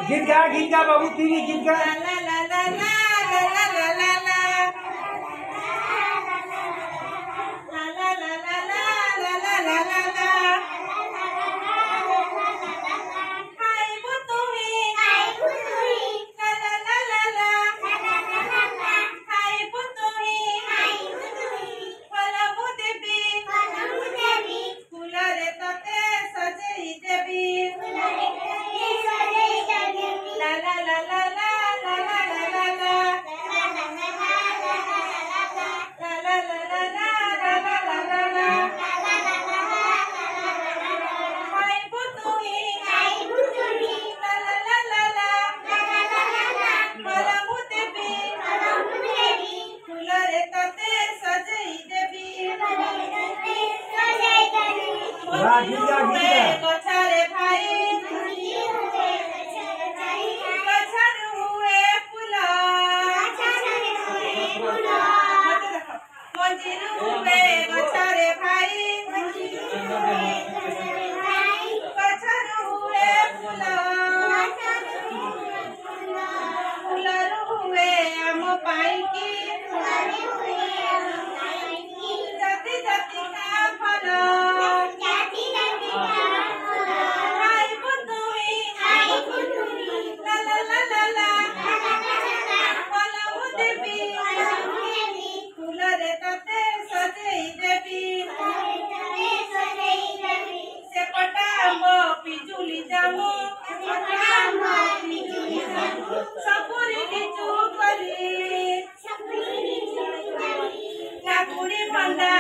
गीत गा बाबू टीवी गीत गा। ला ला ला ला ला ला ला ला ला ला ला ला ला ला ला ला ला हाय बुतुही ला ला ला ला ला हाय बुतुही फल बुदेबी फूल रे तते सजेई देबी ला ला ला ला ला ला ला ला ला गछरे भाई गछर हुए फूल मंजिर हुए गछरे भाई गछर हुए फूल फूलर हुए आम पाइकी जाति जाति का फल पिजुली जामु सपुरी लिचु कली काकुड़ी भंडा